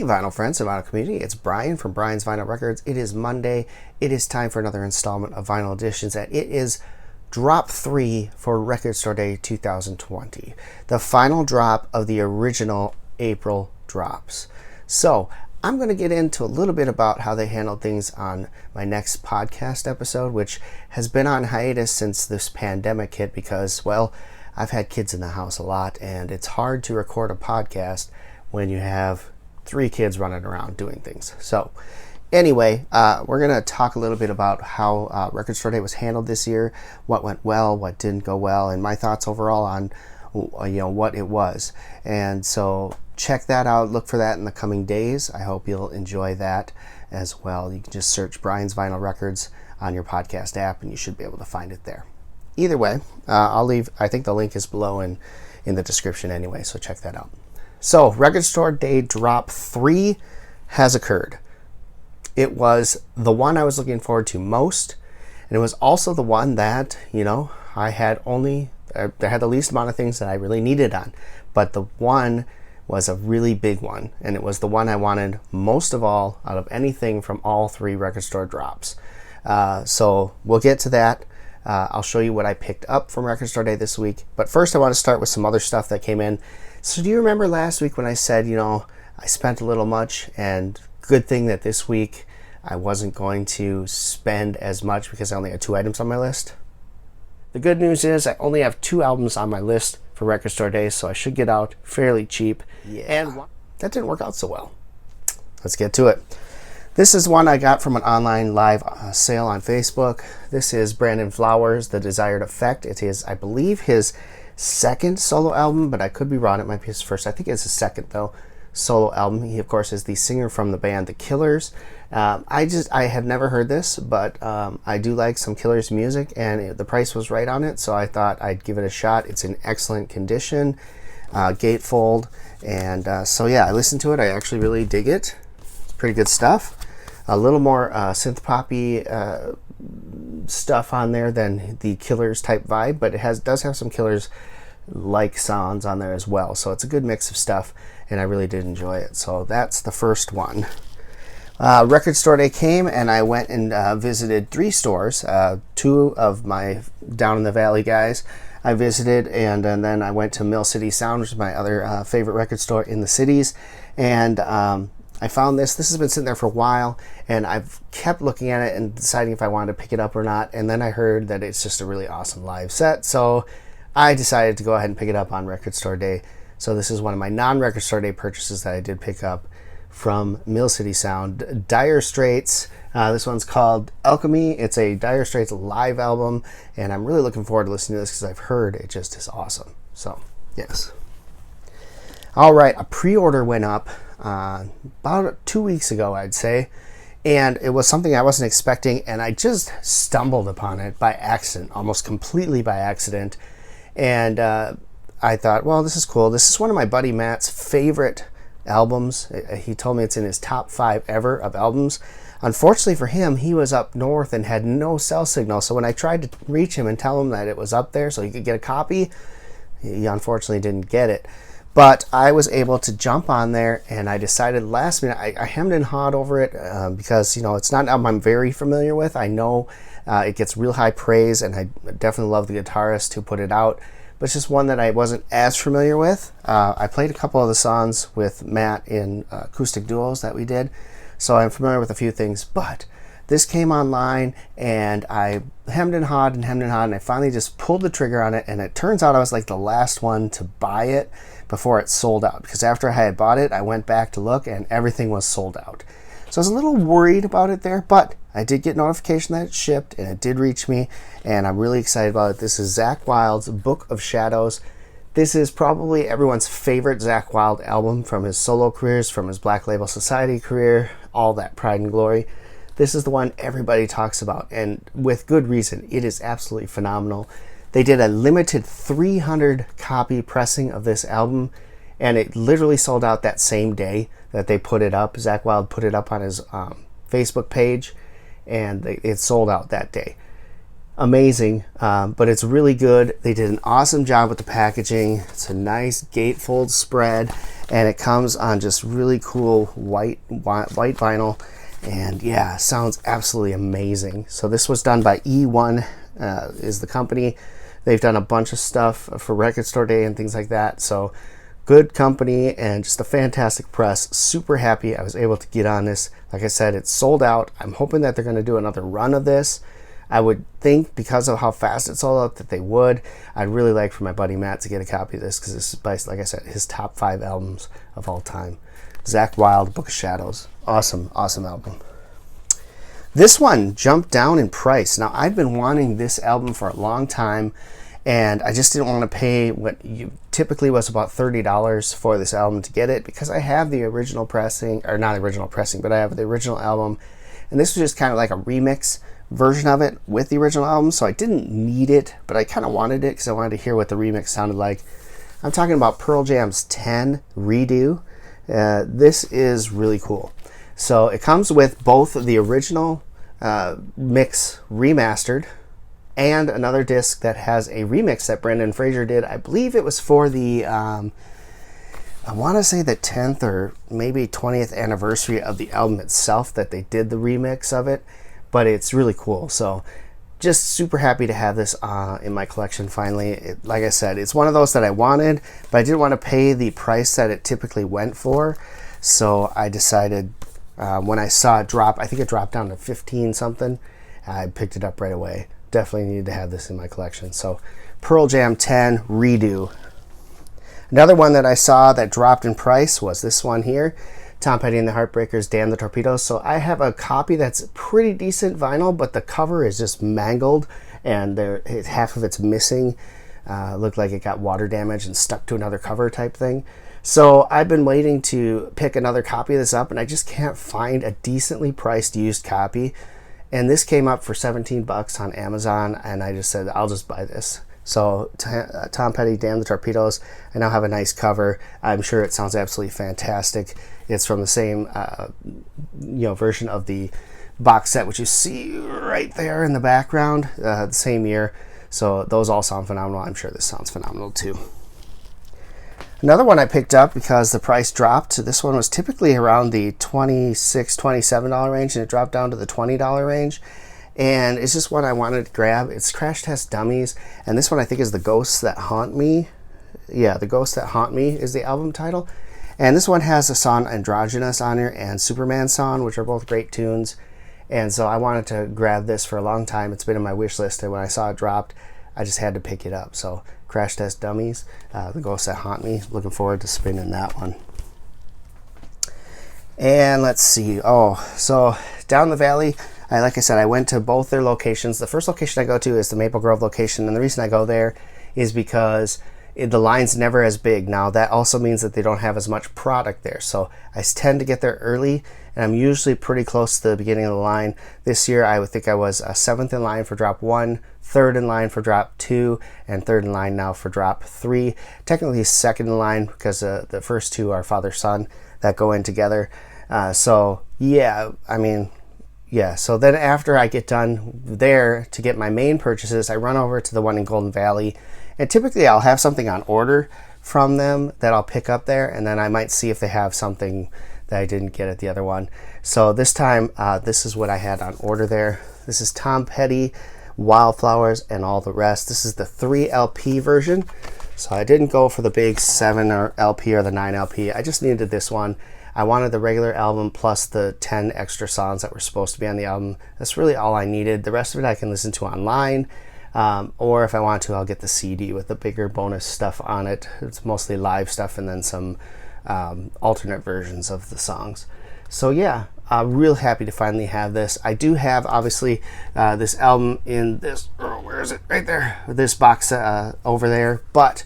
vinyl friends and vinyl community, it's Brian from Brian's Vinyl Records. It is Monday. It is time for another installment of Vinyl Editions, and it is drop 3 for Record Store Day 2020. The final drop of the original April drops. So I'm going to get into a little bit about how they handled things on my next podcast episode, which has been on hiatus since this pandemic hit because, well, I've had kids in the house a lot, and it's hard to record a podcast when you have 3 kids running around doing things. So anyway, we're going to talk a little bit about how Record Store Day was handled this year, what went well, what didn't go well, and my thoughts overall on what it was. And so check that out. Look for that in the coming days. I hope you'll enjoy that as well. You can just search Brian's Vinyl Records on your podcast app, and you should be able to find it there. Either way, I'll leave. I think the link is below in the description anyway, so check that out. So, Record Store Day Drop 3 has occurred. It was the one I was looking forward to most, and it was also the one that, I had the least amount of things that I really needed on. But the one was a really big one, and it was the one I wanted most of all out of anything from all 3 Record Store drops. So, we'll get to that. I'll show you what I picked up from Record Store Day this week. But first, I want to start with some other stuff that came in. So do you remember last week when I said, I spent a little much, and good thing that this week I wasn't going to spend as much because I only had 2 items on my list? The good news is I only have 2 albums on my list for Record Store Day, so I should get out fairly cheap. Yeah. And that didn't work out so well. Let's get to it. This is one I got from an online live sale on Facebook. This is Brandon Flowers, The Desired Effect. It is, I believe, his second solo album, but I could be wrong. It might be his first. I think it's his second, though, solo album. He, of course, is the singer from the band The Killers. I have never heard this, but I do like some Killers music, and the price was right on it, so I thought I'd give it a shot. It's in excellent condition, gatefold, and so yeah, I listened to it. I actually really dig it. It's pretty good stuff. A little more synth poppy stuff on there than the Killers type vibe, but it does have some Killers like sounds on there as well. So it's a good mix of stuff, and I really did enjoy it. So that's the first one. Record Store Day came, and I went and visited 3 stores. 2 of my Down in the Valley guys I visited, and then I went to Mill City Sound, which is my other favorite record store in the cities, and I found this. This has been sitting there for a while, and I've kept looking at it and deciding if I wanted to pick it up or not, and then I heard that it's just a really awesome live set, so I decided to go ahead and pick it up on Record Store Day. So this is one of my non-Record Store Day purchases that I did pick up from Mill City Sound. Dire Straits. This one's called Alchemy. It's a Dire Straits live album, and I'm really looking forward to listening to this because I've heard it just is awesome. So, yes. All right, a pre-order went up about 2 weeks ago, I'd say, and it was something I wasn't expecting, and I just stumbled upon it by accident, almost completely by accident, and I thought, well, this is cool. This is one of my buddy Matt's favorite albums. He told me it's in his top 5 ever of albums. Unfortunately for him, he was up north and had no cell signal, so when I tried to reach him and tell him that it was up there so he could get a copy, he unfortunately didn't get it. But I was able to jump on there, and I decided last minute, I hemmed and hawed over it because, it's not an album I'm very familiar with. I know it gets real high praise, and I definitely love the guitarist who put it out, but it's just one that I wasn't as familiar with. I played a couple of the songs with Matt in acoustic duos that we did, so I'm familiar with a few things, but this came online, and I hemmed and hawed, and I finally just pulled the trigger on it, and it turns out I was like the last one to buy it before it sold out, because after I had bought it, I went back to look, and everything was sold out. So I was a little worried about it there, but I did get notification that it shipped, and it did reach me, and I'm really excited about it. This is Zakk Wylde's Book of Shadows. This is probably everyone's favorite Zakk Wylde album from his solo careers, from his Black Label Society career, all that pride and glory. This is the one everybody talks about, and with good reason. It is absolutely phenomenal. They did a limited 300 copy pressing of this album, and it literally sold out that same day that they put it up. Zakk Wylde put it up on his Facebook page, and it sold out that day. amazing, but it's really good. They did an awesome job with the packaging. It's a nice gatefold spread, and it comes on just really cool white vinyl, and yeah, sounds absolutely amazing. So this was done by E1 is the company. They've done a bunch of stuff for Record Store Day and things like that, so good company and just a fantastic press. Super happy I was able to get on this. Like I said, it's sold out. I'm hoping that they're going to do another run of this. I would think because of how fast it sold out that they would. I'd really like for my buddy Matt to get a copy of this, because this is, by, like I said, his top 5 albums of all time. Zakk Wylde, Book of Shadows. Awesome, awesome album. This one jumped down in price. Now, I've been wanting this album for a long time, and I just didn't want to pay what typically was about $30 for this album to get it, because I have the original pressing, or not original pressing, but I have the original album, and this was just kind of like a remix version of it with the original album, so I didn't need it, but I kind of wanted it because I wanted to hear what the remix sounded like. I'm talking about Pearl Jam's 10 Redo. This is really cool. So it comes with both the original mix remastered and another disc that has a remix that Brendan Fraser did. I believe it was for the I want to say the 10th or maybe 20th anniversary of the album itself that they did the remix of it, but it's really cool. So just super happy to have this in my collection finally. Like I said, it's one of those that I wanted, but I didn't want to pay the price that it typically went for, so I decided when I saw it drop, I think it dropped down to 15 something, I picked it up right away. Definitely needed to have this in my collection. So Pearl Jam 10 Redo. Another one that I saw that dropped in price was this one here, Tom Petty and the Heartbreakers, Damn the Torpedoes. So I have a copy that's pretty decent vinyl, but the cover is just mangled, and half of it's missing. Looked like it got water damage and stuck to another cover type thing. So I've been waiting to pick another copy of this up, and I just can't find a decently priced used copy. And this came up for 17 bucks on Amazon, and I just said, I'll just buy this. So Tom Petty, Damn the Torpedoes. I now have a nice cover. I'm sure it sounds absolutely fantastic. It's from the same version of the box set, which you see right there in the background, the same year. So those all sound phenomenal. I'm sure this sounds phenomenal too. Another one I picked up because the price dropped. This one was typically around the $26, $27 range, and it dropped down to the $20 range. And it's just one I wanted to grab. It's Crash Test Dummies, and this one I think is The Ghosts That Haunt Me. Yeah, The Ghosts That Haunt Me is the album title. And this one has a song Androgynous on here and Superman Song, which are both great tunes. And so I wanted to grab this for a long time. It's been in my wish list, and when I saw it dropped, I just had to pick it up. So Crash Test Dummies, The Ghosts That Haunt Me. Looking forward to spinning that one. And let's see. So down the valley, like I said, I went to both their locations. The first location I go to is the Maple Grove location, and the reason I go there is because the line's never as big. Now, that also means that they don't have as much product there, so I tend to get there early, and I'm usually pretty close to the beginning of the line. This year, I would think I was 7th in line for drop 1, 3rd in line for drop 2, and 3rd in line now for drop 3. Technically 2nd in line because the first two are father-son that go in together. So then after I get done there to get my main purchases, I run over to the one in Golden Valley, and typically I'll have something on order from them that I'll pick up there, and then I might see if they have something that I didn't get at the other one. So this time, this is what I had on order there. This is Tom Petty, Wildflowers, and All the Rest. This is the 3 LP version, so I didn't go for the big 7 or LP or the 9 LP. I just needed this one. I wanted the regular album plus the 10 extra songs that were supposed to be on the album. That's really all I needed. The rest of it I can listen to online, or if I want to, I'll get the CD with the bigger bonus stuff on it. It's mostly live stuff and then some alternate versions of the songs. So yeah, real happy to finally have this. I do have, obviously, this album in this, where is it? Right there. This box over there, but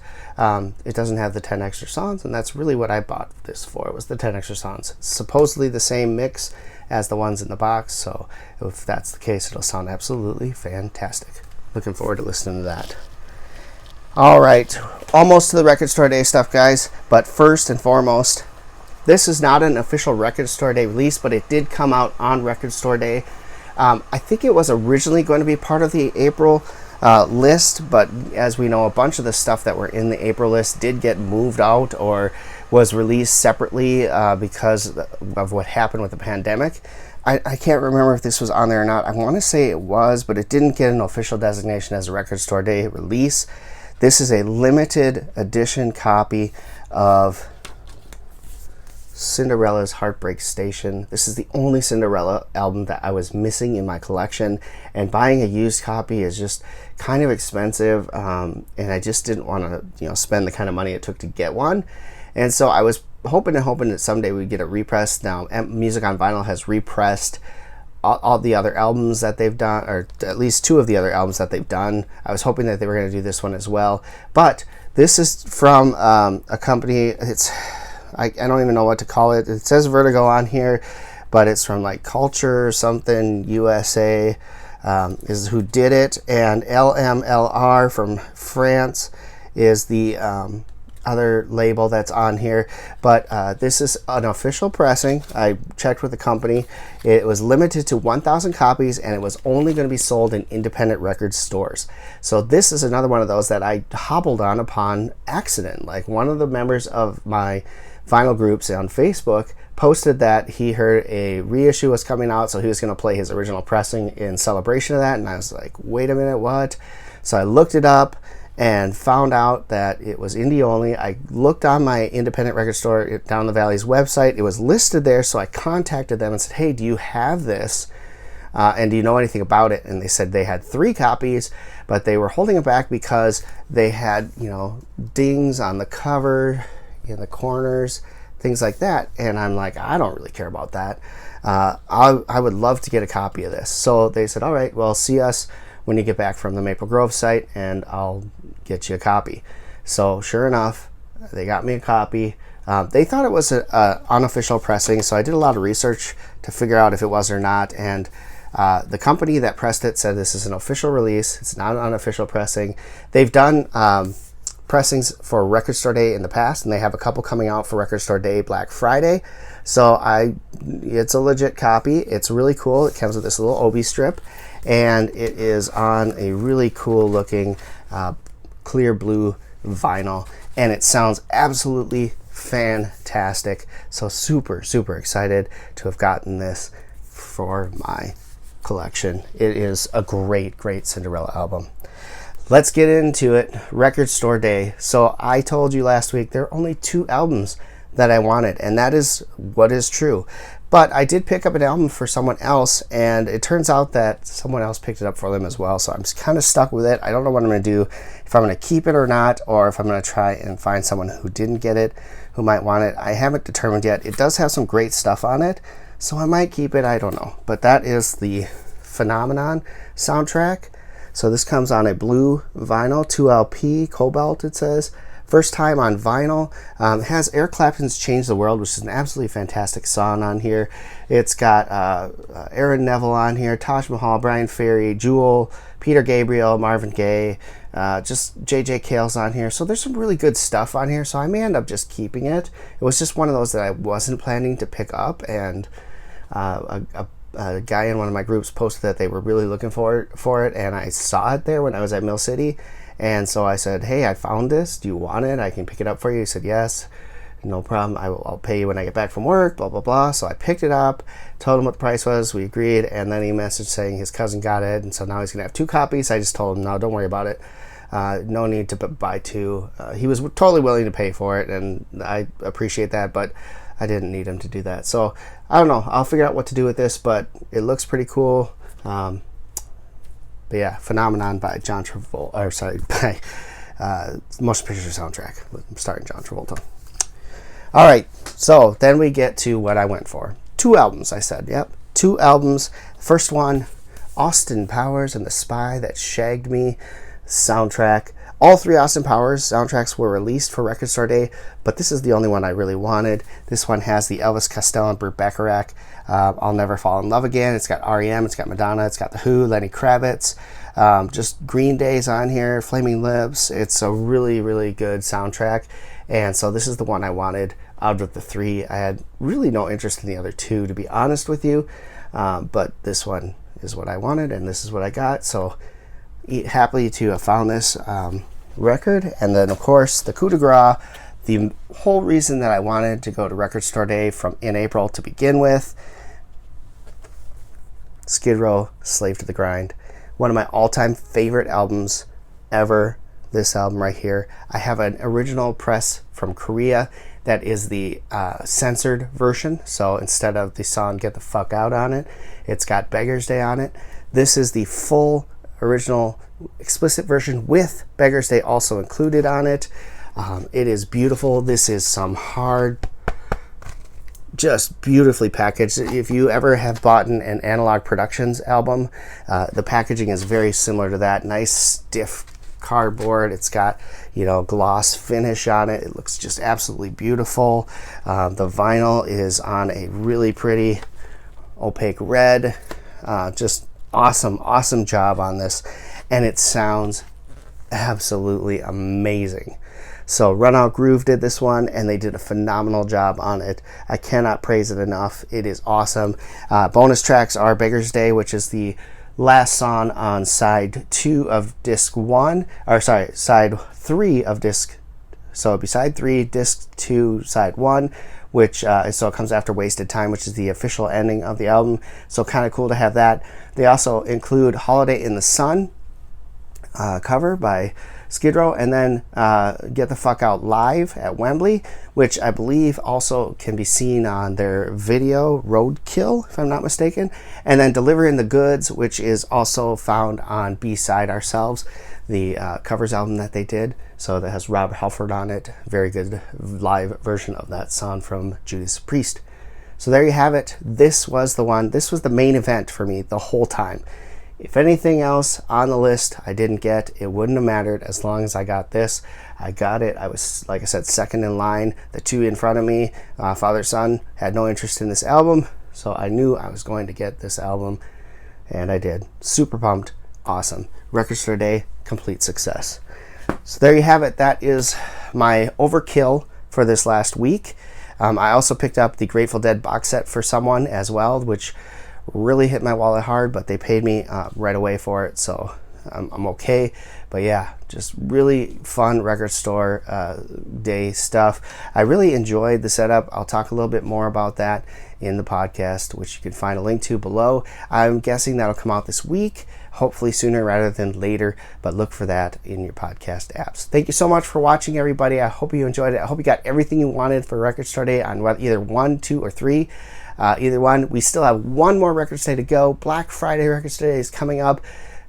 it doesn't have the 10 extra songs, and that's really what I bought this for. It was the 10 extra songs. Supposedly the same mix as the ones in the box, so if that's the case, it'll sound absolutely fantastic. Looking forward to listening to that. All right, almost to the Record Store Day stuff, guys, but first and foremost, this is not an official Record Store Day release, but it did come out on Record Store Day. I think it was originally going to be part of the April list, but as we know, a bunch of the stuff that were in the April list did get moved out or was released separately because of what happened with the pandemic. I can't remember if this was on there or not. I want to say it was, but it didn't get an official designation as a Record Store Day release. This is a limited edition copy of Cinderella's Heartbreak Station. This is the only Cinderella album that I was missing in my collection, and buying a used copy is just kind of expensive, and I just didn't want to spend the kind of money it took to get one. And so I was hoping that someday we'd get it repressed. Now Music on Vinyl has repressed all the other albums that they've done, or at least 2 of the other albums that they've done. I was hoping that they were going to do this one as well, but this is from a company. I don't even know what to call it. It says Vertigo on here, but it's from like Culture something USA is who did it, and LMLR from France is the other label that's on here. But this is an official pressing. I checked with the company. It was limited to 1,000 copies, and it was only going to be sold in independent record stores. So this is another one of those that I hobbled on upon accident. Like, one of the members of my vinyl groups on Facebook posted that he heard a reissue was coming out, so he was going to play his original pressing in celebration of that. And I was like, wait a minute, what? So I looked it up and found out that it was indie only. I looked on my independent record store down the valley's website. It was listed there, so I contacted them and said, hey, do you have this? And do you know anything about it? And they said they had 3 copies, but they were holding it back because they had, dings on the cover, in the corners, things like that. And I'm like, I don't really care about that. I would love to get a copy of this. So they said, all right, well, see us when you get back from the Maple Grove site, and I'll get you a copy. So sure enough, they got me a copy. They thought it was an unofficial pressing, so I did a lot of research to figure out if it was or not. And the company that pressed it said this is an official release. It's not an unofficial pressing. They've done pressings for Record Store Day in the past, and they have a couple coming out for Record Store Day Black Friday. So it's a legit copy. It's really cool. It comes with this little obi strip, and it is on a really cool looking clear blue vinyl, and it sounds absolutely fantastic. So super excited to have gotten this for my collection. It is a great Cinderella album. Let's get into it. Record Store Day. So I told you last week there are only 2 albums that I wanted, and that is what is true. But I did pick up an album for someone else, and it turns out that someone else picked it up for them as well. So I'm just kind of stuck with it. I don't know what I'm going to do, if I'm going to keep it or not, or if I'm going to try and find someone who didn't get it, who might want it. I haven't determined yet. It does have some great stuff on it, so I might keep it. I don't know. But that is the Phenomenon soundtrack. So this comes on a blue vinyl, 2LP, Cobalt it says. First time on vinyl. It has Eric Clapton's Change the World, which is an absolutely fantastic song on here. It's got Aaron Neville on here, Taj Mahal, Brian Ferry, Jewel, Peter Gabriel, Marvin Gaye, just J.J. Cale's on here. So there's some really good stuff on here, so I may end up just keeping it. It was just one of those that I wasn't planning to pick up, and a guy in one of my groups posted that they were really looking for it, and I saw it there when I was at Mill City. And so I said, hey, I found this. Do you want it? I can pick it up for you. He said, yes, no problem. I'll pay you when I get back from work, blah, blah, blah. So I picked it up, told him what the price was. We agreed. And then he messaged saying his cousin got it. And so now he's going to have 2 copies. I just told him, no, don't worry about it. No need to buy 2. He was totally willing to pay for it, and I appreciate that, but I didn't need him to do that. So I don't know. I'll figure out what to do with this, but it looks pretty cool. But yeah, Phenomenon by John Travolta, or sorry, by Motion Picture Soundtrack, starring John Travolta. All right, so then we get to what I went for. 2 albums, I said, yep, 2 albums. First one, Austin Powers and the Spy That Shagged Me soundtrack. All 3 Austin Powers soundtracks were released for Record Store Day, but this is the only one I really wanted. This one has the Elvis Costello and Burt Bacharach, I'll Never Fall in Love Again. It's got R.E.M., it's got Madonna, it's got The Who, Lenny Kravitz, just Green Day's on here, Flaming Lips. It's a really good soundtrack, and so this is the one I wanted out of the 3. I had really no interest in the other 2, to be honest with you, but this one is what I wanted, and this is what I got. So happy to have found this record. And then, of course, the coup de grace, the whole reason that I wanted to go to Record Store Day in April to begin with, Skid Row, Slave to the Grind. One of my all-time favorite albums ever, this album right here. I have an original press from Korea that is the censored version. So instead of the song Get the Fuck Out on it, it's got Beggar's Day on it. This is the full original explicit version with Beggar's Day also included on it. It is beautiful. This is some hard, just beautifully packaged. If you ever have bought an Analog Productions album, the packaging is very similar to that. Nice stiff cardboard. It's got, gloss finish on it. It looks just absolutely beautiful. The vinyl is on a really pretty opaque red. Just awesome job on this, and it sounds absolutely amazing. So Run Out Groove did this one, and they did a phenomenal job on it. I cannot praise it enough. It is awesome. Bonus tracks are Beggar's Day, which is the last song on side 2 of disc 1, or sorry, side 3 of disc, so it'd be side 3, disc 2, side 1, which so it comes after Wasted Time, which is the official ending of the album. So kind of cool to have that. They also include Holiday in the Sun cover by Skid Row, and then Get the Fuck Out live at Wembley, which I believe also can be seen on their video Roadkill, if I'm not mistaken, and then Delivering the Goods, which is also found on B-Side Ourselves, the covers album that they did. So that has Rob Halford on it. Very good live version of that song from Judas Priest. So there you have it. This was the one. This was the main event for me the whole time. If anything else on the list I didn't get, it wouldn't have mattered as long as I got this. I got it. I was, like I said, second in line. The two in front of me, father, son, had no interest in this album, so I knew I was going to get this album, and I did. Super pumped. Awesome. Record Store Day, complete success. So there you have it. That is my overkill for this last week. I also picked up the Grateful Dead box set for someone as well, which really hit my wallet hard, but they paid me right away for it, so I'm okay. But yeah, just really fun Record Store Day stuff. I really enjoyed the setup. I'll talk a little bit more about that in the podcast, which you can find a link to below. I'm guessing that'll come out this week, hopefully sooner rather than later, but look for that in your podcast apps. Thank you so much for watching, everybody. I hope you enjoyed it. I hope you got everything you wanted for Record Store Day on either 1, 2, or 3. Either one. We still have one more Record Store Day to go. Black Friday Record Store Day is coming up.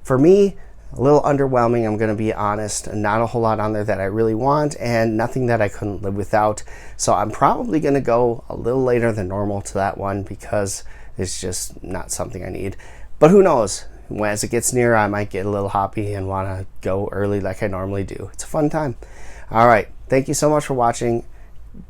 For me, a little underwhelming, I'm going to be honest. Not a whole lot on there that I really want, and nothing that I couldn't live without. So I'm probably going to go a little later than normal to that one because it's just not something I need. But who knows? As it gets nearer, I might get a little hoppy and want to go early like I normally do. It's a fun time. All right. Thank you so much for watching.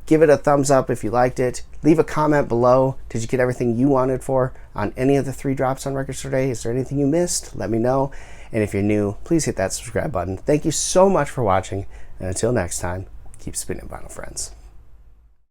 Give it a thumbs up if you liked it. Leave a comment below. Did you get everything you wanted for on any of the 3 drops on Record Store Day? Is there anything you missed? Let me know. And if you're new, please hit that subscribe button. Thank you so much for watching. And until next time, keep spinning vinyl, friends.